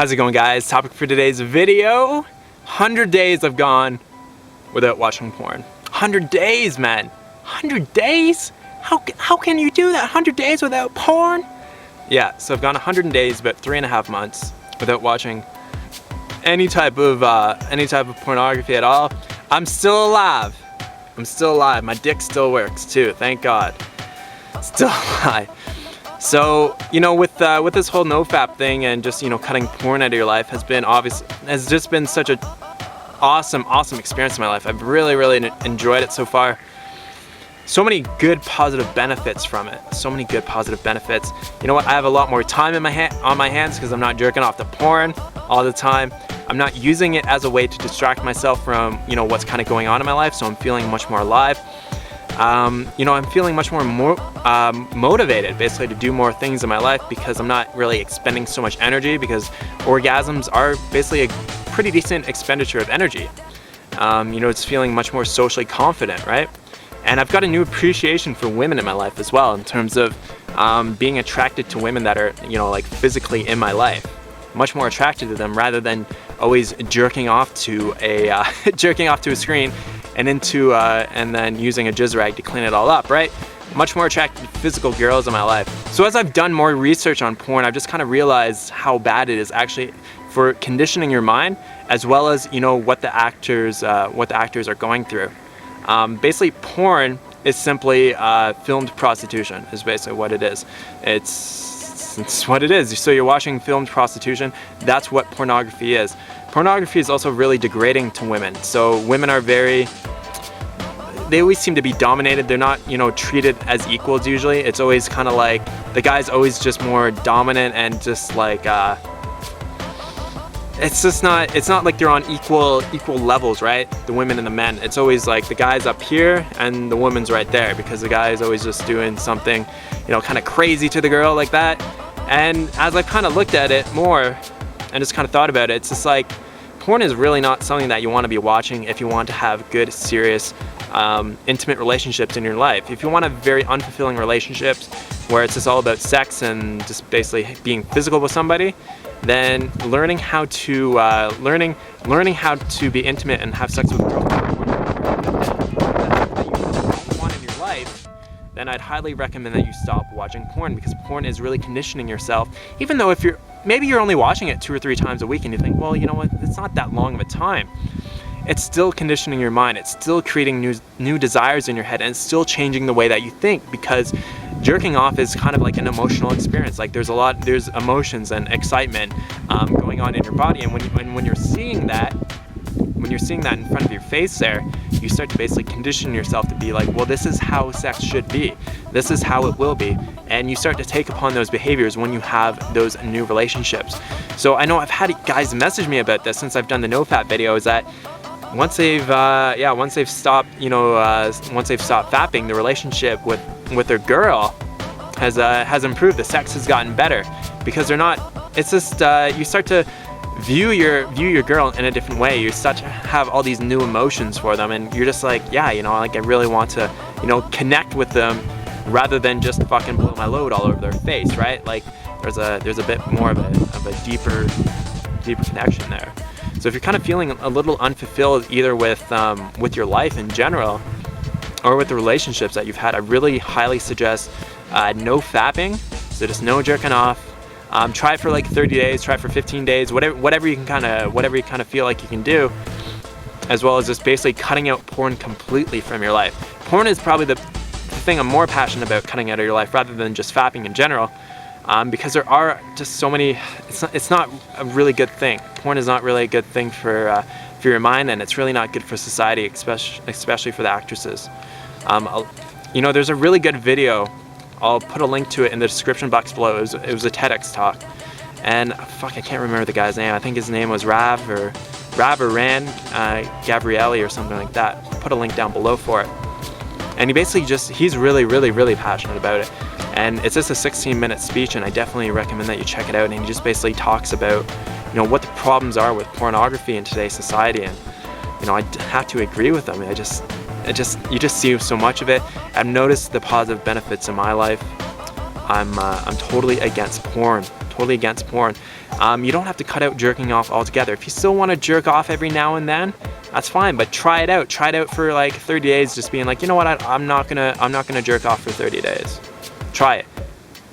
How's it going, guys? Topic for today's video: 100 days I've gone without watching porn. 100 days, man. 100 days? How can you do that? 100 days without porn? Yeah, so I've gone 100 days, about 3.5 months, without watching any type of pornography at all. I'm still alive. I'm still alive. My dick still works too, thank God. Still alive. So, you know, with this whole nofap thing and just, you know, cutting porn out of your life has just been such a awesome experience in my life. I've really enjoyed it so far. So many good positive benefits from it. So many good positive benefits. You know what? I have a lot more time on my hands because I'm not jerking off to porn all the time. I'm not using it as a way to distract myself from, you know, what's kind of going on in my life. So I'm feeling much more alive. You know, I'm feeling much more motivated basically to do more things in my life because I'm not really expending so much energy, because orgasms are basically a pretty decent expenditure of energy. You know, it's feeling much more socially confident, right? And I've got a new appreciation for women in my life as well, in terms of being attracted to women that are, you know, like physically in my life. Much more attracted to them rather than always jerking off to a screen and then using a jizz rag to clean it all up, right? Much more attracted to physical girls in my life. So as I've done more research on porn, I've just kind of realized how bad it is actually for conditioning your mind, as well as, you know, what the actors are going through. Basically, porn is simply filmed prostitution. Is basically what it is. It's what it is. So you're watching filmed prostitution. That's what pornography is. Pornography is also really degrading to women. So women are they always seem to be dominated. They're not, you know, treated as equals usually. It's always kind of like the guy's always just more dominant and just like it's not like they're on equal levels, right? The women and the men. It's always like the guy's up here and the woman's right there, because the guy is always just doing something, you know, kind of crazy to the girl like that. And as I've kind of looked at it more and just kind of thought about it, it's just like porn is really not something that you want to be watching if you want to have good, serious, intimate relationships in your life. If you want to have very unfulfilling relationships where it's just all about sex and just basically being physical with somebody, then learning how to be intimate and have sex with a girl that you want in your life, then I'd highly recommend that you stop watching porn, because porn is really conditioning yourself. Even though if maybe you're only watching it 2 or 3 times a week and you think, well, you know what, it's not that long of a time. It's still conditioning your mind. It's still creating new desires in your head, and it's still changing the way that you think, because jerking off is kind of like an emotional experience. Like there's emotions and excitement going on in your body, and when you're seeing that in front of your face there, you start to basically condition yourself to be like, well, this is how sex should be. This is how it will be. And you start to take upon those behaviors when you have those new relationships. So I know I've had guys message me about this since I've done the nofap video, is that once they've stopped fapping, the relationship with their girl has improved. The sex has gotten better, because they're not. It's just you start to view your girl in a different way. You start to have all these new emotions for them, and you're just like, yeah, you know, like I really want to, you know, connect with them rather than just fucking blow my load all over their face, right? Like there's a bit more of a deeper connection there. So if you're kind of feeling a little unfulfilled either with your life in general or with the relationships that you've had, I really highly suggest no fapping. So just no jerking off. Try it for like 30 days, try it for 15 days, whatever you kind of feel like you can do, as well as just basically cutting out porn completely from your life. Porn is probably the thing I'm more passionate about cutting out of your life rather than just fapping in general. Because there are just so many. It's not a really good thing. Porn is not really a good thing for your mind, and it's really not good for society, especially for the actresses. You know, there's a really good video. I'll put a link to it in the description box below. It was a TEDx talk, and fuck, I can't remember the guy's name. I think his name was Rav or Ran Gabrielli or something like that. I'll put a link down below for it. And he basically he's really passionate about it. And it's just a 16-minute speech, and I definitely recommend that you check it out. And he just basically talks about, you know, what the problems are with pornography in today's society. And, you know, I have to agree with him. You just see so much of it. I've noticed the positive benefits in my life. I'm totally against porn. You don't have to cut out jerking off altogether. If you still want to jerk off every now and then, that's fine, but try it out. Try it out for like 30 days, just being like, you know what, I'm not gonna jerk off for 30 days. Try it.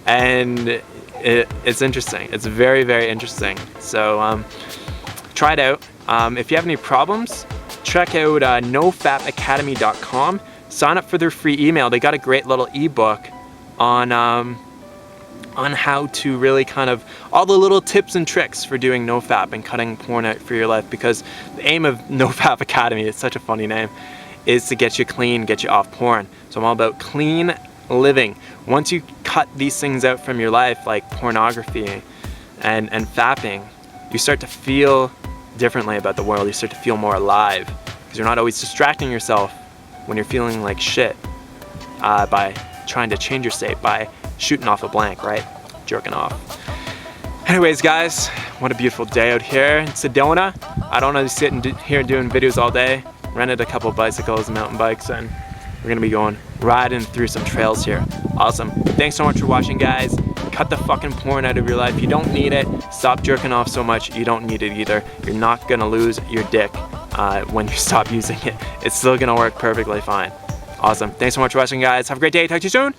And it's interesting. It's very, very interesting. So try it out. If you have any problems, check out nofapacademy.com. Sign up for their free email. They got a great little ebook on how to really kind of all the little tips and tricks for doing nofap and cutting porn out for your life, because the aim of Nofap Academy, it's such a funny name, is to get you clean, get you off porn. So I'm all about clean living. Once you cut these things out from your life, like pornography and fapping, you start to feel differently about the world. You start to feel more alive, because you're not always distracting yourself when you're feeling like shit by trying to change your state, by shooting off a blank, right? Jerking off. Anyways, guys, what a beautiful day out here in Sedona. I don't want to sit here doing videos all day. Rented a couple bicycles and mountain bikes, and we're gonna be going riding through some trails here. Awesome. Thanks so much for watching, guys. Cut the fucking porn out of your life. You don't need it. Stop jerking off so much. You don't need it either. You're not gonna lose your dick when you stop using it. It's still gonna work perfectly fine. Awesome. Thanks so much for watching, guys. Have a great day. Talk to you soon.